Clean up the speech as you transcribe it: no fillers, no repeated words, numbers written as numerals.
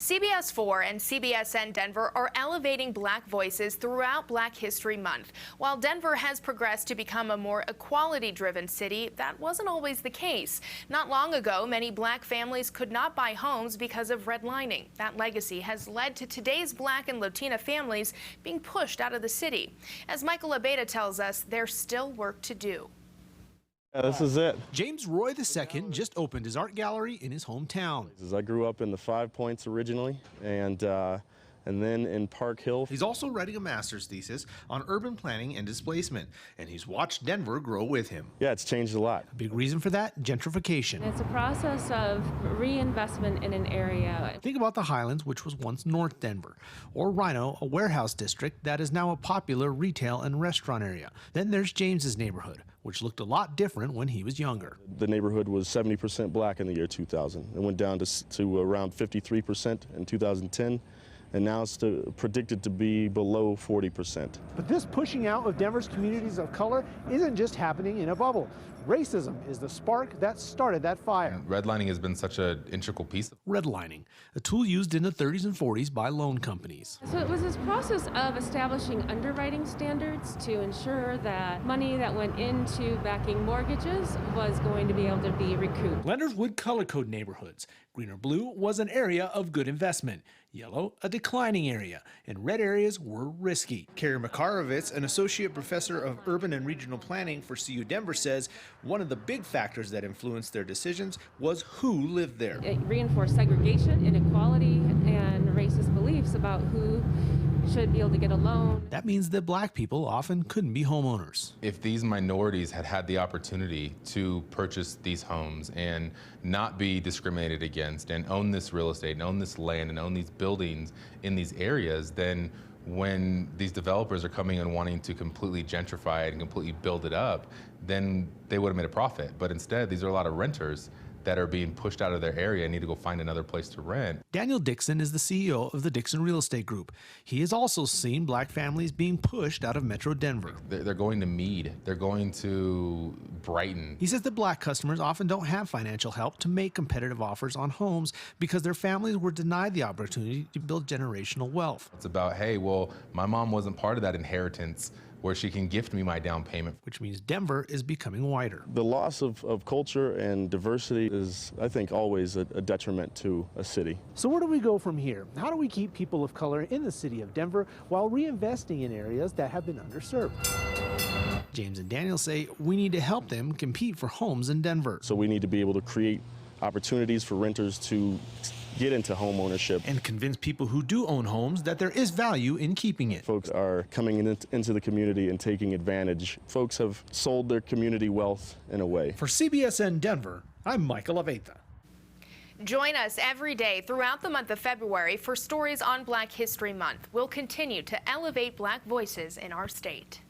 CBS 4 and CBSN Denver are elevating Black voices throughout Black History Month. While Denver has progressed to become a more equality-driven city, that wasn't always the case. Not long ago, many Black families could not buy homes because of redlining. That legacy has led to today's Black and Latina families being pushed out of the city. As Michael Abeyta tells us, there's still work to do. This is it. James Roy II just opened his art gallery in his hometown. I grew up in the 5 Points originally, and then in Park Hill. He's also writing a master's thesis on urban planning and displacement, and he's watched Denver grow with him. Yeah, it's changed a lot. A big reason for that, gentrification. It's a process of reinvestment in an area. Think about the Highlands, which was once North Denver, or Rhino, a warehouse district that is now a popular retail and restaurant area. Then there's James's neighborhood, which looked a lot different when he was younger. The neighborhood was 70% Black in the year 2000. It went down to around 53% in 2010. And now it's predicted to be below 40%. But this pushing out of Denver's communities of color isn't just happening in a bubble. Racism is the spark that started that fire. Redlining has been such an integral piece. Redlining, a tool used in the 30s and 40s by loan companies. So it was this process of establishing underwriting standards to ensure that money that went into backing mortgages was going to be able to be recouped. Lenders would color code neighborhoods. Green or blue was an area of good investment. Yellow, a declining area, and red areas were risky. Carrie Makarovitz, an associate professor of urban and regional planning for CU Denver, says one of the big factors that influenced their decisions was who lived there. It reinforced segregation, inequality, and racist beliefs about who should be able to get a loan. That means that Black people often couldn't be homeowners. If these minorities had had the opportunity to purchase these homes and not be discriminated against and own this real estate and own this land and own these buildings in these areas, then when these developers are coming and wanting to completely gentrify it and completely build it up, then they would have made a profit. But instead, these are a lot of renters that are being pushed out of their area and need to go find another place to rent. Daniel Dixon is the CEO of the Dixon Real Estate Group. He has also seen Black families being pushed out of Metro Denver. They're going to Meade. They're going to Brighton. He says that Black customers often don't have financial help to make competitive offers on homes because their families were denied the opportunity to build generational wealth. It's about, hey, well, my mom wasn't part of that inheritance where she can gift me my down payment. Which means Denver is becoming whiter. The loss of culture and diversity is, I think, always a detriment to a city. So where do we go from here? How do we keep people of color in the city of Denver while reinvesting in areas that have been underserved? James and Daniel say we need to help them compete for homes in Denver. So we need to be able to create opportunities for renters to get into home ownership. And convince people who do own homes that there is value in keeping it. Folks are coming into the community and taking advantage. Folks have sold their community wealth in a way. For CBSN Denver, I'm Michael Abeyta. Join us every day throughout the month of February for stories on Black History Month. We'll continue to elevate Black voices in our state.